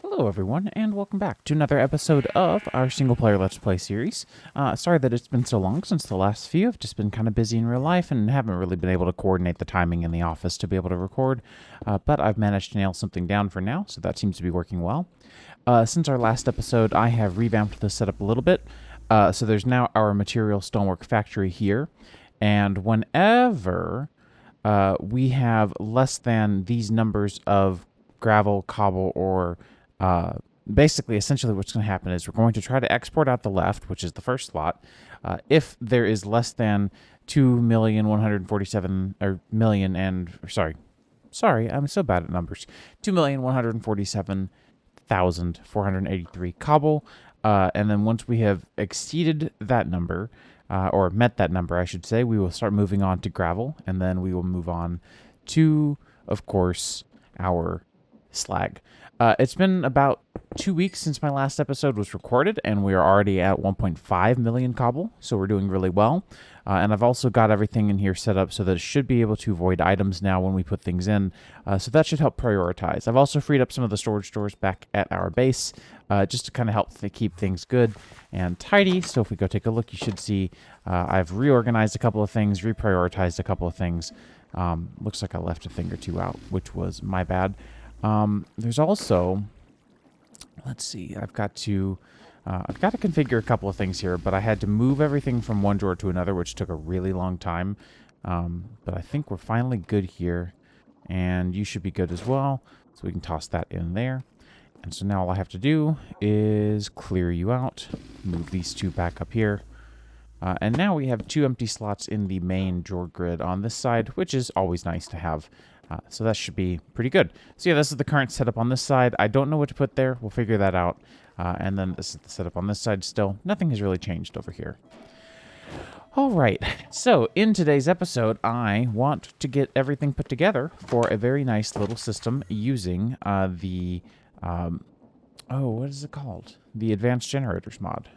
Hello everyone, and welcome back to another episode of our single-player Let's Play series. Sorry that it's been so long since the last few. I've just been kind of busy in real life and haven't really been able to coordinate the timing in the office to be able to record, but I've managed to nail something down for now, so that seems to be working well. Since our last episode, I have revamped the setup a little bit, so there's now our material stonework factory here, and whenever we have less than these numbers of gravel, cobble, or basically, essentially what's going to happen is we're going to try to export out the left, which is the first slot. If there is less than 2,147 or million and sorry, I'm so bad at numbers. 2,147,483 cobble, and then once we have exceeded that number, or met that number, I should say, we will start moving on to gravel, and then we will move on to, of course, our slag. It's been about 2 weeks since my last episode was recorded, and we are already at 1.5 million cobble, so we're doing really well. And I've also got everything in here set up so that it should be able to void items now when we put things in, so that should help prioritize. I've also freed up some of the storage doors back at our base, just to kind of help keep things good and tidy. So if we go take a look, you should see I've reorganized a couple of things, reprioritized a couple of things. Looks like I left a thing or two out, which was my bad. There's also, let's see, I've got to configure a couple of things here, but I had to move everything from one drawer to another, which took a really long time. But I think we're finally good here, and you should be good as well. So we can toss that in there. And so now all I have to do is clear you out, move these two back up here. And now we have two empty slots in the main drawer grid on this side, which is always nice to have. So that should be pretty good. So yeah, this is the current setup on this side. I don't know what to put there. We'll figure that out. And then this is the setup on this side still. Nothing has really changed over here. All right. So in today's episode, I want to get everything put together for a very nice little system using the... what is it called? The Advanced Generators mod.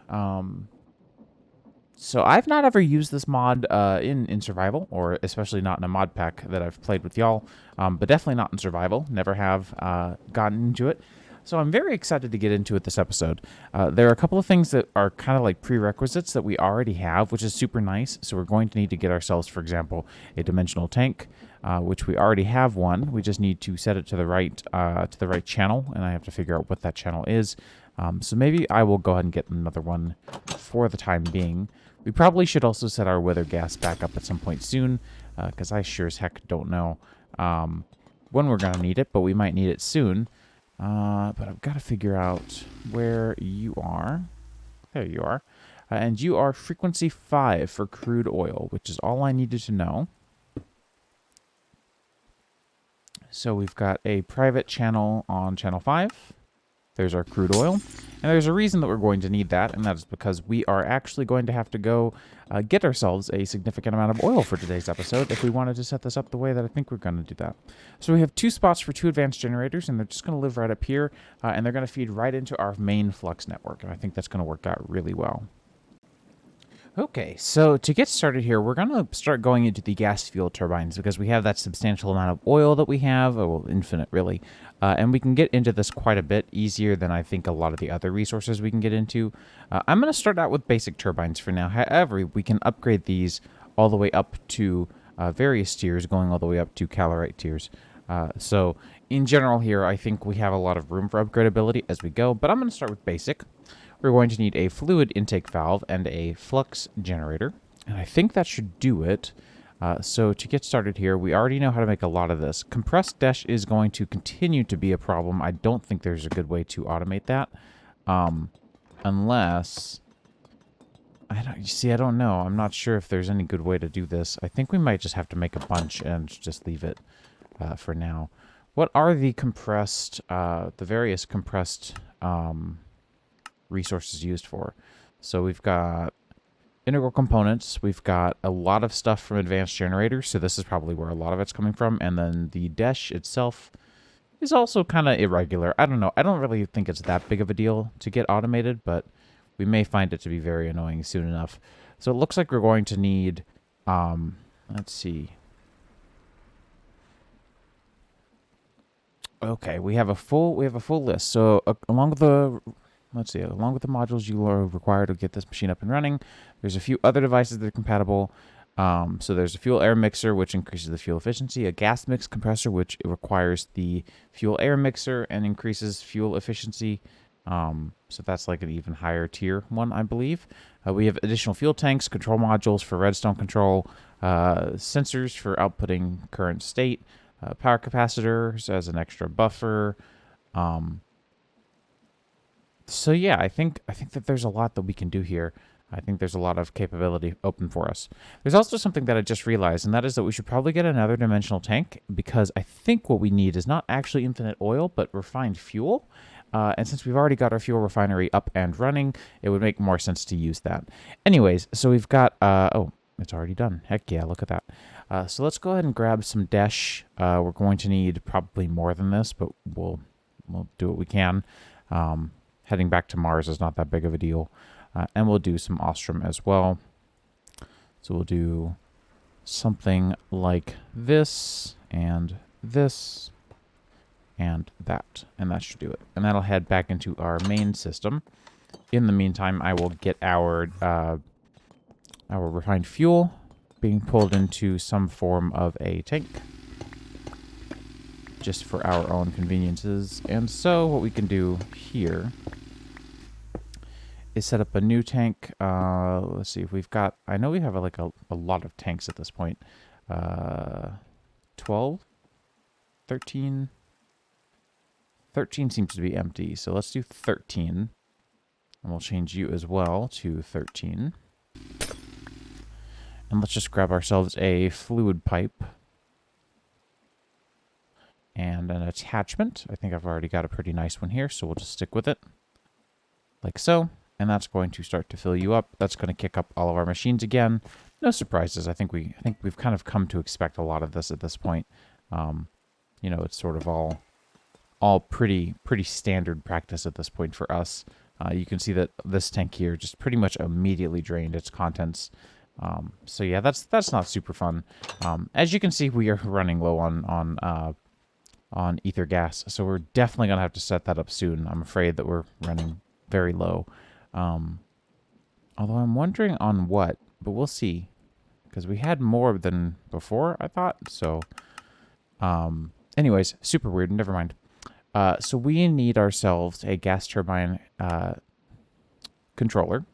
So I've not ever used this mod in survival, or especially not in a mod pack that I've played with y'all, but definitely not in survival. Never have gotten into it. So I'm very excited to get into it this episode. There are a couple of things that are kind of like prerequisites that we already have, which is super nice. So we're going to need to get ourselves, for example, a dimensional tank, which we already have one. We just need to set it to the right channel, and I have to figure out what that channel is. So maybe I will go ahead and get another one for the time being. We probably should also set our wither gas back up at some point soon, because I sure as heck don't know when we're going to need it, but we might need it soon. But I've got to figure out where you are. There you are. And you are frequency 5 for crude oil, which is all I needed to know. So we've got a private channel on channel 5. There's our crude oil. And there's a reason that we're going to need that, and that is because we are actually going to have to go get ourselves a significant amount of oil for today's episode if we wanted to set this up the way that I think we're going to do that. So we have two spots for two advanced generators, and they're just going to live right up here, and they're going to feed right into our main flux network, and I think that's going to work out really well. Okay, so to get started here, we're going to start going into the gas fuel turbines because we have that substantial amount of oil that we have, well, infinite really, and we can get into this quite a bit easier than I think a lot of the other resources we can get into. I'm going to start out with basic turbines for now. However, we can upgrade these all the way up to various tiers, going all the way up to calorite tiers. So in general here, I think we have a lot of room for upgradability as we go, but I'm going to start with basic. We're going to need a fluid intake valve and a flux generator, and I think that should do it. So to get started here, we already know how to make a lot of this. Compressed dash is going to continue to be a problem. I don't think there's a good way to automate that, unless... I don't know. I'm not sure if there's any good way to do this. I think we might just have to make a bunch and just leave it for now. What are the compressed, the various compressed... resources used for? So we've got integral components, we've got a lot of stuff from advanced generators, so this is probably where a lot of it's coming from, and then the dash itself is also kind of irregular. I don't know, I don't really think it's that big of a deal to get automated, but we may find it to be very annoying soon enough. So it looks like we're going to need let's see, Okay, we have a full list. So along with the along with the modules you are required to get this machine up and running, there's a few other devices that are compatible. So there's a fuel air mixer, which increases the fuel efficiency, a gas mix compressor, which requires the fuel air mixer and increases fuel efficiency. So that's like an even higher tier one, I believe. We have additional fuel tanks, control modules for redstone control, sensors for outputting current state, power capacitors as an extra buffer. So yeah, I think that there's a lot that we can do here. I think there's a lot of capability open for us. There's also something that I just realized, and that is that we should probably get another dimensional tank, because I think what we need is not actually infinite oil, but refined fuel. And since we've already got our fuel refinery up and running, it would make more sense to use that. Anyways, so we've got... oh, it's already done. Heck yeah, look at that. So let's go ahead and grab some dash. We're going to need probably more than this, but we'll do what we can. Heading back to Mars is not that big of a deal. And we'll do some Ostrom as well. So we'll do something like this, and that. And that should do it. And that'll head back into our main system. In the meantime, I will get our refined fuel being pulled into some form of a tank, just for our own conveniences. And so what we can do here is set up a new tank. Let's see if we've got... I know we have a lot of tanks at this point. 12? 13? 13 seems to be empty, so let's do 13. And we'll change you as well to 13. And let's just grab ourselves a fluid pipe and an attachment. I think I've already got a pretty nice one here, so we'll just stick with it. Like so. And that's going to start to fill you up. That's going to kick up all of our machines again. No surprises. I think we've kind of come to expect a lot of this at this point. You know, it's sort of all pretty standard practice at this point for us. You can see that this tank here just pretty much immediately drained its contents. So yeah, that's not super fun. As you can see, we are running low on ether gas, so we're definitely gonna have to set that up soon. I'm afraid that we're running very low. Although I'm wondering on what, but we'll see, because we had more than before, I thought. So, anyways, super weird. Never mind. So we need ourselves a gas turbine controller,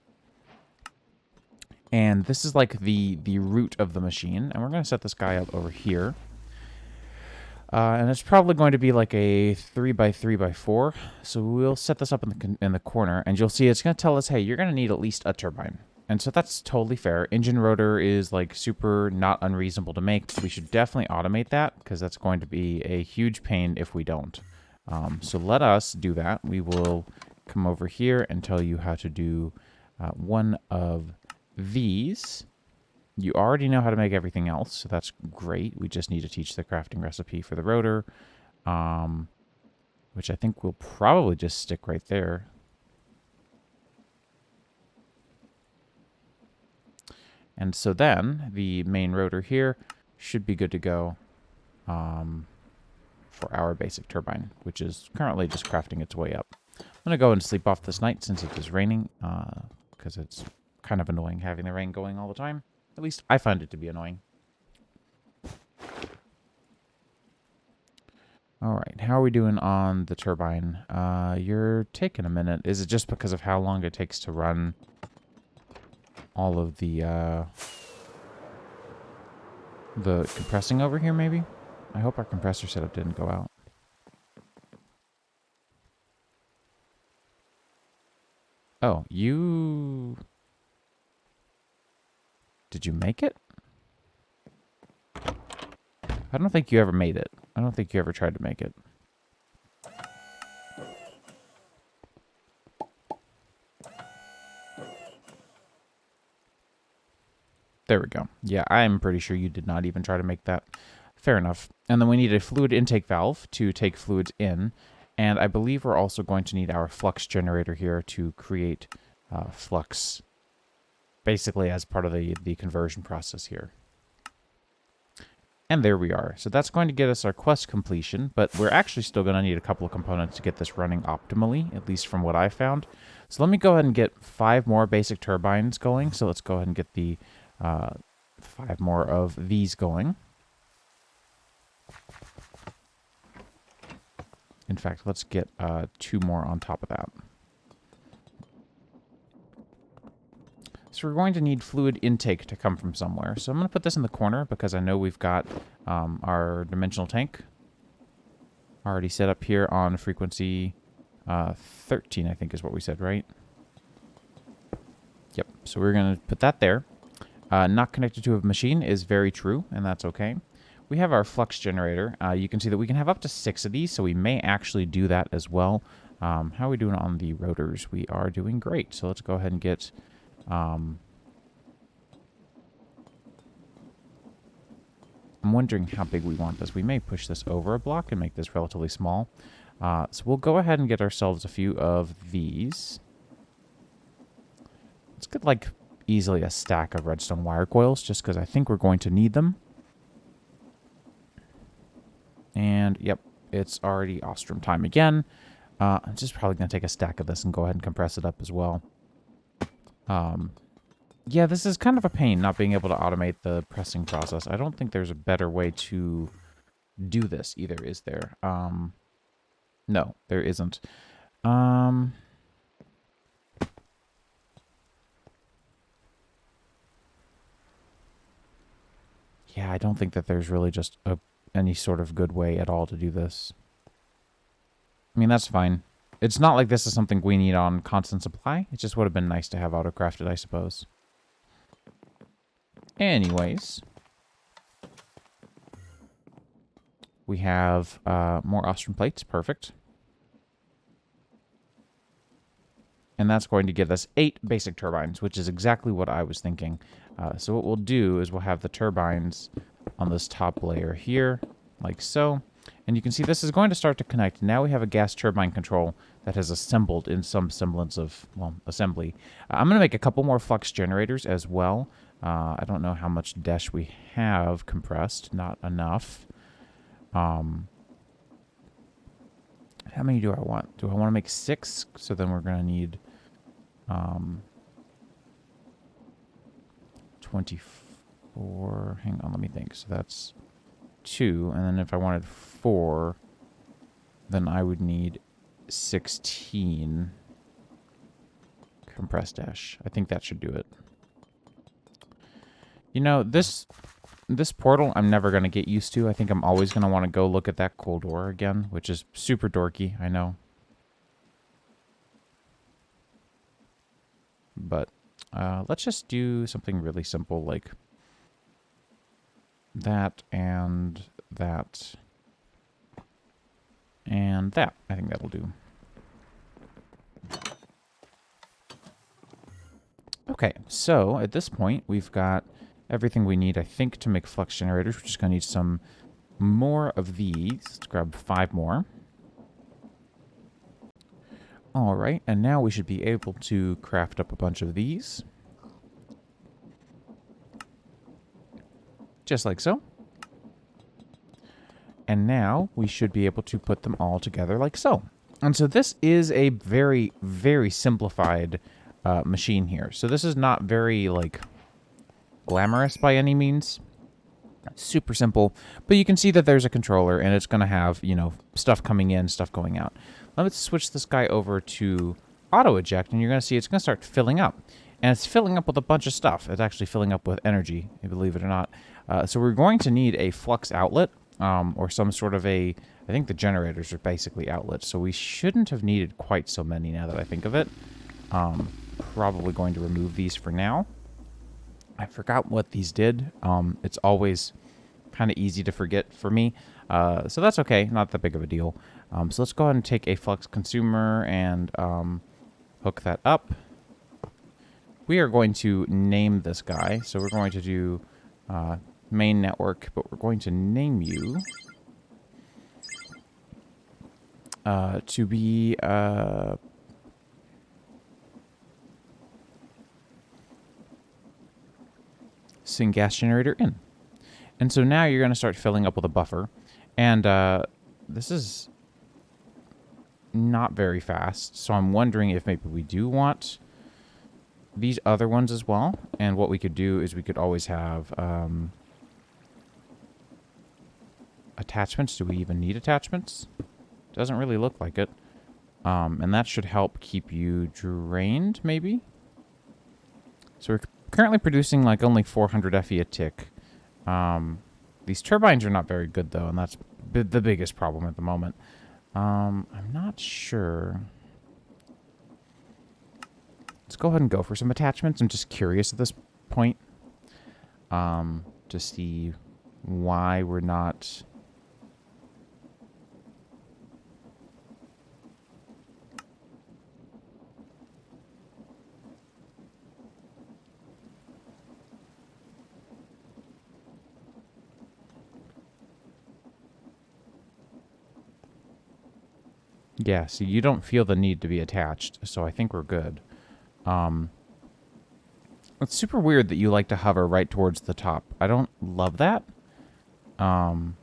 and this is like the root of the machine. And we're going to set this guy up over here. And it's probably going to be like a 3x3x4. So we'll set this up in the corner, and you'll see it's going to tell us, hey, you're going to need at least a turbine. And so that's totally fair. Engine rotor is like super not unreasonable to make. But we should definitely automate that, because that's going to be a huge pain if we don't. So let us do that. We will come over here and tell you how to do one of these. You already know how to make everything else, so that's great. We just need to teach the crafting recipe for the rotor, which I think we'll probably just stick right there. And so then the main rotor here should be good to go for our basic turbine, which is currently just crafting its way up. I'm going to go and sleep off this night since it is raining, because it's kind of annoying having the rain going all the time. At least I find it to be annoying. All right, how are we doing on the turbine? You're taking a minute. Is it just because of how long it takes to run all of the compressing over here, maybe? I hope our compressor setup didn't go out. Oh, you... Did you make it? I don't think you ever made it. I don't think you ever tried to make it. There we go. Yeah, I'm pretty sure you did not even try to make that. Fair enough. And then we need a fluid intake valve to take fluids in. And I believe we're also going to need our flux generator here to create flux, basically as part of the conversion process here. And there we are. So that's going to get us our quest completion, but we're actually still going to need a couple of components to get this running optimally, at least from what I found. So let me go ahead and get 5 more basic turbines going. So let's go ahead and get the 5 more of these going. In fact, let's get 2 more on top of that. So we're going to need fluid intake to come from somewhere. So I'm going to put this in the corner because I know we've got our dimensional tank already set up here on frequency 13, I think is what we said, right? Yep. So we're going to put that there. Not connected to a machine is very true, and that's okay. We have our flux generator. You can see that we can have up to 6 of these, so we may actually do that as well. How are we doing on the rotors? We are doing great. So let's go ahead and get... I'm wondering how big we want this. We may push this over a block and make this relatively small. So we'll go ahead and get ourselves a few of these. Let's get, like, easily a stack of redstone wire coils, just because I think we're going to need them. And, yep, it's already Ostrom time again. I'm just probably going to take a stack of this and go ahead and compress it up as well. Yeah, this is kind of a pain, not being able to automate the pressing process. I don't think there's a better way to do this either, is there? No, there isn't. Yeah, I don't think that there's really just any sort of good way at all to do this. I mean, that's fine. It's not like this is something we need on constant supply. It just would have been nice to have auto-crafted, I suppose. Anyways. We have more Ostrom plates. Perfect. And that's going to give us 8 basic turbines, which is exactly what I was thinking. So what we'll do is we'll have the turbines on this top layer here, like so. And you can see this is going to start to connect. Now we have a gas turbine control that has assembled in some semblance of, well, assembly. I'm going to make a couple more flux generators as well. I don't know how much dash we have compressed. Not enough. How many do I want? Do I want to make 6? So then we're going to need 24. Hang on, let me think. So that's 2. And then if I wanted 4, then I would need 16 compressed dash. I think that should do it. You know, this portal I'm never going to get used to. I think I'm always going to want to go look at that cool door again, which is super dorky, I know. But let's just do something really simple like that and that and that. I think that'll do. Okay, so at this point we've got everything we need, I think, to make flux generators. We're just going to need some more of these. Let's grab 5 more. All right, and now we should be able to craft up a bunch of these. Just like so. And now we should be able to put them all together like so. And so this is a very, very simplified machine here. So this is not very, like, glamorous by any means. Super simple. But you can see that there's a controller, and it's going to have, you know, stuff coming in, stuff going out. Let's switch this guy over to auto eject, and you're going to see it's going to start filling up. And it's filling up with a bunch of stuff. It's actually filling up with energy, believe it or not. So we're going to need a flux outlet, or some sort of a... I think the generators are basically outlets, so we shouldn't have needed quite so many now that I think of it. Probably going to remove these for now. I forgot what these did. It's always kind of easy to forget for me. So that's okay. Not that big of a deal. So let's go ahead and take a flux consumer and hook that up. We are going to name this guy. So we're going to do main network, but we're going to name you to be... syn gas generator in. And so now you're going to start filling up with a buffer. And this is not very fast. So I'm wondering if maybe we do want these other ones as well. And what we could do is we could always have attachments. Do we even need attachments? Doesn't really look like it. And that should help keep you drained, maybe? So we're currently producing like only 400 FE a tick. These turbines are not very good, though, and that's the biggest problem at the moment. I'm not sure. Let's go ahead and go for some attachments. I'm just curious at this point to see why we're not... Yeah, see, you don't feel the need to be attached, so I think we're good. It's super weird that you like to hover right towards the top. I don't love that. But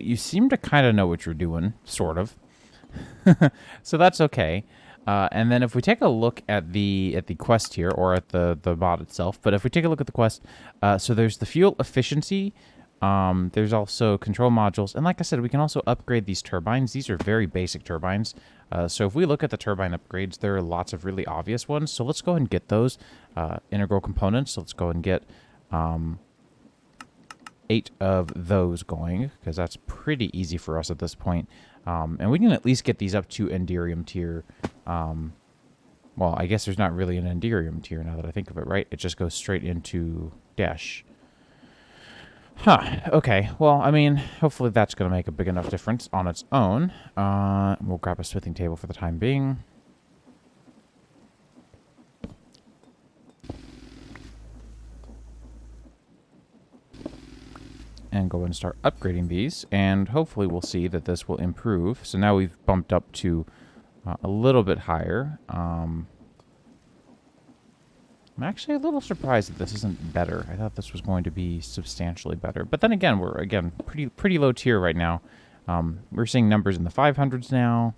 you seem to kind of know what you're doing, sort of. So that's okay. And then if we take a look at the quest here, or at the mod itself, but if we take a look at the quest, so there's the fuel efficiency, there's also control modules, and like I said, we can also upgrade these turbines. These are very basic turbines. So if we look at the turbine upgrades, there are lots of really obvious ones. So let's go ahead and get those integral components. So let's go ahead and get 8 of those going, because that's pretty easy for us at this point. And we can at least get these up to Enderium tier. Well, I guess there's not really an Enderium tier now that I think of it, right? It just goes straight into Dash. Huh, okay. Well, I mean, hopefully that's going to make a big enough difference on its own. We'll grab a smithing table for the time being. And go and start upgrading these, and hopefully we'll see that this will improve. So now we've bumped up to a little bit higher. I'm actually a little surprised that this isn't better. I thought this was going to be substantially better. But then again, we're pretty low tier right now. We're seeing numbers in the 500s now.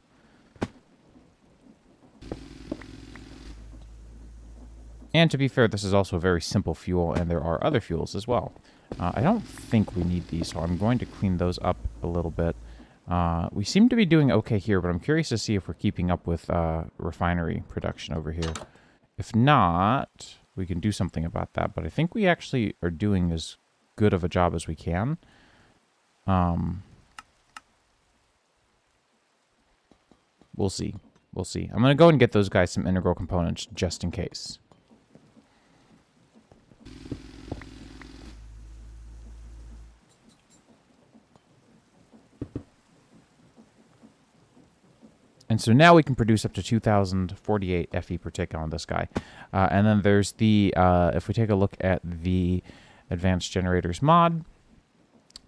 And to be fair, this is also a very simple fuel, and there are other fuels as well. I don't think we need these, so I'm going to clean those up a little bit. We seem to be doing okay here, but I'm curious to see if we're keeping up with refinery production over here. If not, we can do something about that, but I think we actually are doing as good of a job as we can. We'll see. We'll see. I'm going to go and get those guys some integral components just in case. And so now we can produce up to 2,048 FE per tick on this guy. And then there's the, if we take a look at the advanced generators mod,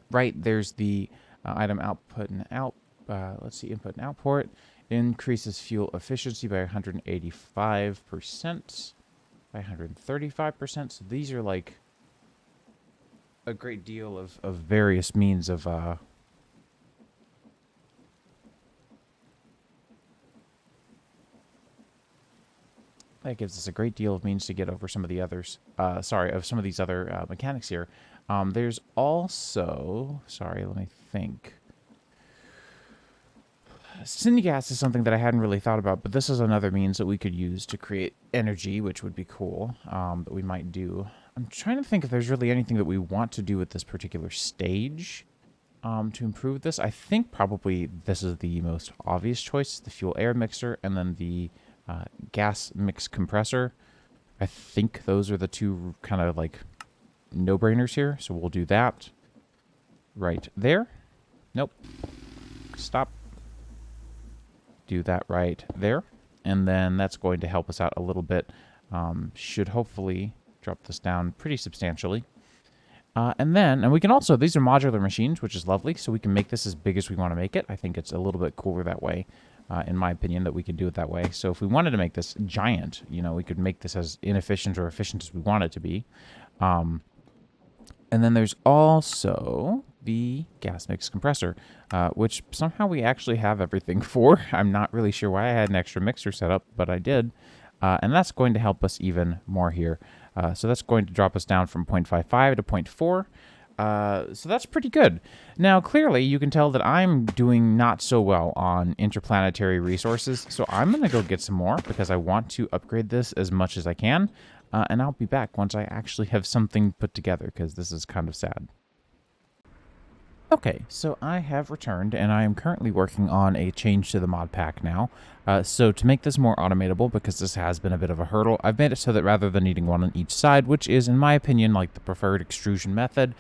right, there's the item output and out, let's see, input and output, increases fuel efficiency by 185%, by 135%. So these are like a great deal of various means of, that gives us a great deal of means to get over some of the others. Of some of these other mechanics here. There's also... Sorry, let me think. Syngas is something that I hadn't really thought about, but this is another means that we could use to create energy, which would be cool, that we might do. I'm trying to think if there's really anything that we want to do with this particular stage to improve this. I think probably this is the most obvious choice, the fuel-air mixer, and then the... gas mix compressor. I think those are the two kind of like no-brainers here, so we'll do that right there. Nope. Stop. Do that right there. And then that's going to help us out a little bit. Should hopefully drop this down pretty substantially. And we can also, these are modular machines, which is lovely, so we can make this as big as we want to make it. I think it's a little bit cooler that way. in my opinion, that we can do it that way. So if we wanted to make this giant, you know, we could make this as inefficient or efficient as we want it to be. And then there's also the gas mix compressor, which somehow we actually have everything for. I'm not really sure why I had an extra mixer set up, but I did. And that's going to help us even more here. So that's going to drop us down from 0.55 to 0.4. So that's pretty good. Now, clearly, you can tell that I'm doing not so well on interplanetary resources, so I'm going to go get some more because I want to upgrade this as much as I can. And I'll be back once I actually have something put together, because this is kind of sad. Okay, so I have returned, and I am currently working on a change to the mod pack now. So to make this more automatable, because this has been a bit of a hurdle, I've made it so that rather than needing one on each side, which is, in my opinion, like the preferred extrusion method,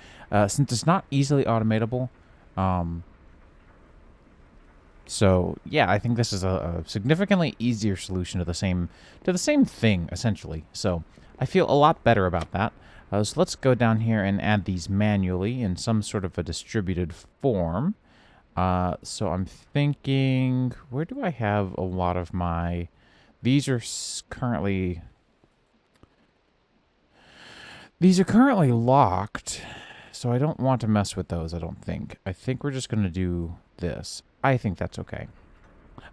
since it's not easily automatable, so yeah, I think this is a significantly easier solution to the same thing, essentially. So I feel a lot better about that. So let's go down here and add these manually in some sort of a distributed form. So I'm thinking, where do I have a lot of my... These are currently locked, so I don't want to mess with those, I don't think. I think we're just going to do this. I think that's okay.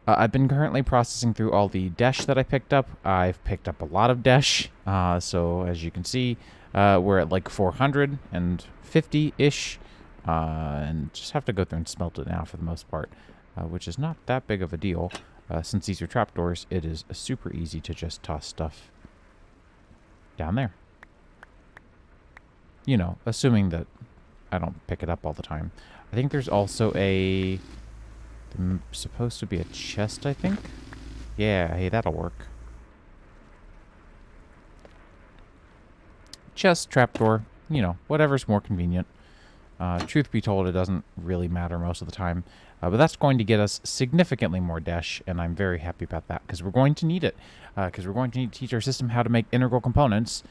I've been currently processing through all the desh that I picked up. I've picked up a lot of desh, so as you can see, we're at like 450-ish, and just have to go through and smelt it now for the most part, which is not that big of a deal. Since these are trapdoors, it is super easy to just toss stuff down there. You know, assuming that I don't pick it up all the time. I think there's also supposed to be a chest, I think. Yeah, hey, that'll work. Chest, trapdoor, you know, whatever's more convenient. Truth be told, it doesn't really matter most of the time. But that's going to get us significantly more desh, and I'm very happy about that, because we're going to need it. Because we're going to need to teach our system how to make integral components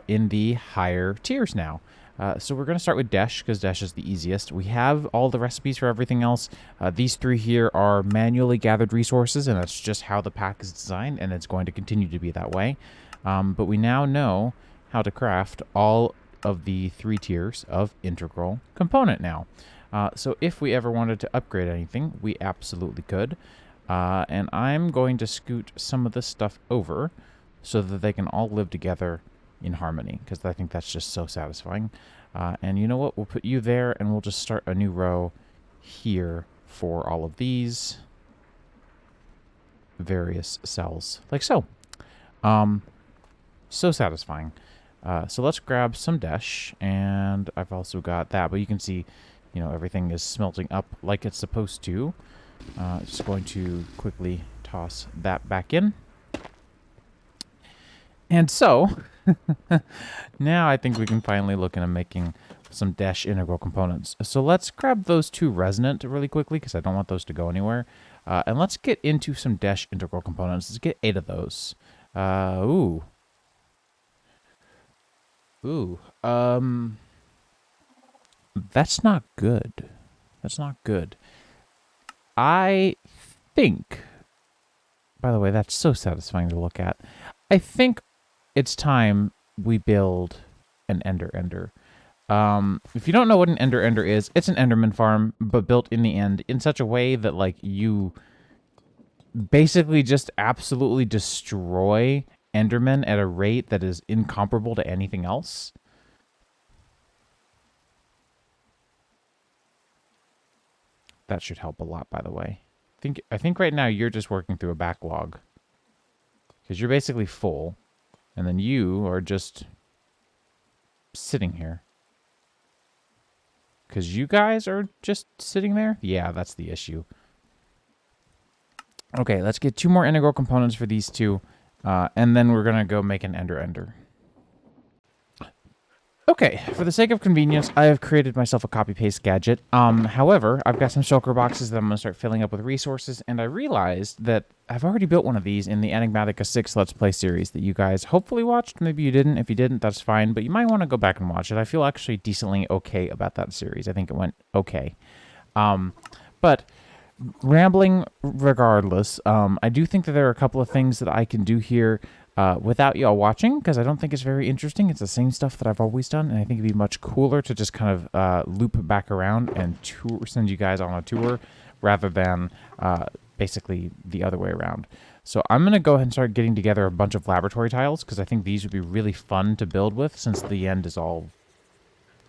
in the higher tiers now. So we're going to start with desh, because desh is the easiest. We have all the recipes for everything else. These three here are manually gathered resources, and that's just how the pack is designed, and it's going to continue to be that way. But we now know how to craft all of the three tiers of integral component now. So if we ever wanted to upgrade anything, we absolutely could. And I'm going to scoot some of this stuff over so that they can all live together in harmony, because I think that's just so satisfying. And you know what? We'll put you there, and we'll just start a new row here for all of these various cells, like so. So satisfying. So let's grab some desh, and I've also got that, but you can see, you know, everything is smelting up like it's supposed to. Just going to quickly toss that back in. And so, now I think we can finally look into making some desh integral components. So let's grab those two resonant really quickly, because I don't want those to go anywhere. And let's get into some desh integral components. Let's get 8 of those. Ooh. That's not good. That's not good. I think, by the way, that's so satisfying to look at. I think it's time we build an Ender. If you don't know what an Ender is, it's an Enderman farm, but built in the end in such a way that, like, you basically just absolutely destroy Endermen at a rate that is incomparable to anything else. That should help a lot, by the way. I think right now you're just working through a backlog, because you're basically full, and then you are just sitting here. Because you guys are just sitting there? Yeah, that's the issue. Okay, let's get 2 more integral components for these two, and then we're going to go make an Ender. Okay, for the sake of convenience, I have created myself a copy-paste gadget. However, I've got some shulker boxes that I'm going to start filling up with resources, and I realized that I've already built one of these in the Enigmatica 6 Let's Play series that you guys hopefully watched. Maybe you didn't. If you didn't, that's fine, but you might want to go back and watch it. I feel actually decently okay about that series. I think it went okay. But rambling regardless, I do think that there are a couple of things that I can do here without y'all watching, because I don't think it's very interesting. It's the same stuff that I've always done, and I think it'd be much cooler to just kind of loop back around and send you guys on a tour rather than basically the other way around. So I'm going to go ahead and start getting together a bunch of laboratory tiles, because I think these would be really fun to build with, since the end is all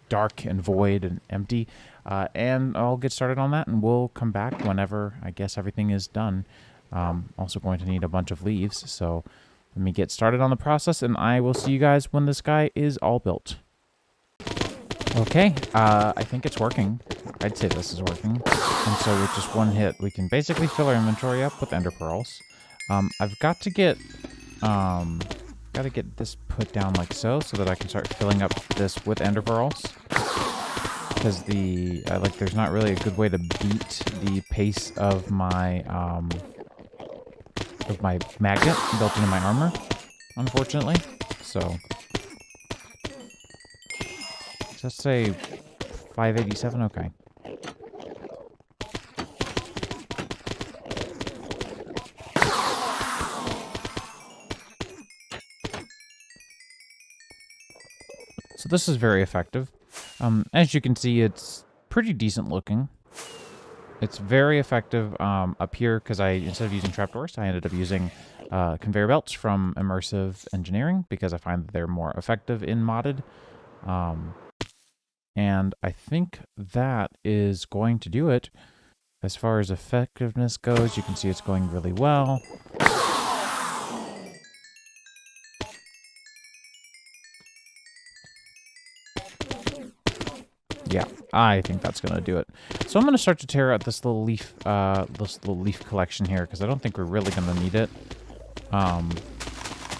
dark and void and empty. And I'll get started on that, and we'll come back whenever I guess everything is done. Also going to need a bunch of leaves, so let me get started on the process, and I will see you guys when this guy is all built. Okay, I think it's working. I'd say this is working. And so with just one hit, we can basically fill our inventory up with ender pearls. I've got to get this put down like so that I can start filling up this with ender pearls. Because there's not really a good way to beat the pace of my magnet built into my armor, unfortunately. So let's say 587. Okay. So this is very effective. As you can see, it's pretty decent looking. It's very effective up here, because instead of using trapdoors, I ended up using conveyor belts from Immersive Engineering, because I find that they're more effective in modded. And I think that is going to do it. As far as effectiveness goes, you can see it's going really well. Yeah, I think that's going to do it. So I'm going to start to tear out this little leaf collection here, because I don't think we're really going to need it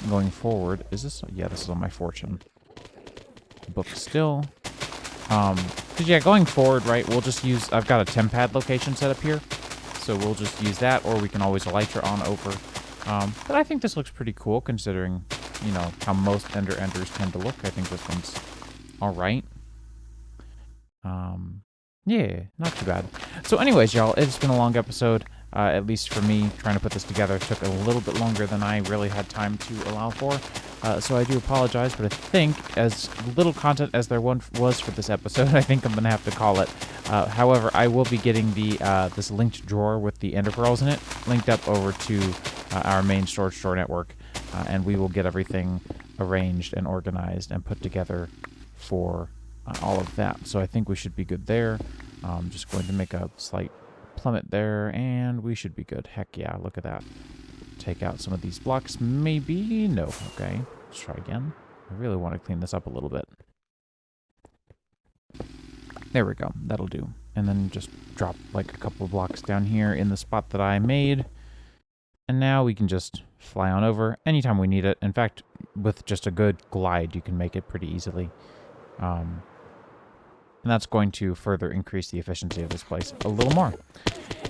going forward. Is this? Yeah, this is on my fortune book still. Because yeah, going forward, right, we'll just use, I've got a tempad location set up here, so we'll just use that, or we can always elytra on over. But I think this looks pretty cool, considering, you know, how most enders tend to look. I think this one's all right. Yeah, not too bad. So anyways, y'all, it's been a long episode, at least for me. Trying to put this together took a little bit longer than I really had time to allow for. So I do apologize, but I think as little content as there was for this episode, I think I'm going to have to call it. However, I will be getting this linked drawer with the ender pearls in it linked up over to our main storage store network, and we will get everything arranged and organized and put together for all of that. So I think we should be good there. Just going to make a slight plummet there, and we should be good. Heck yeah, look at that. Take out some of these blocks, maybe? No. Okay, let's try again. I really want to clean this up a little bit. There we go, that'll do. And then just drop like a couple of blocks down here in the spot that I made. And now we can just fly on over anytime we need it. In fact, with just a good glide, you can make it pretty easily. And that's going to further increase the efficiency of this place a little more.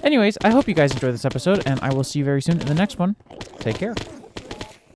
Anyways, I hope you guys enjoyed this episode, and I will see you very soon in the next one. Take care.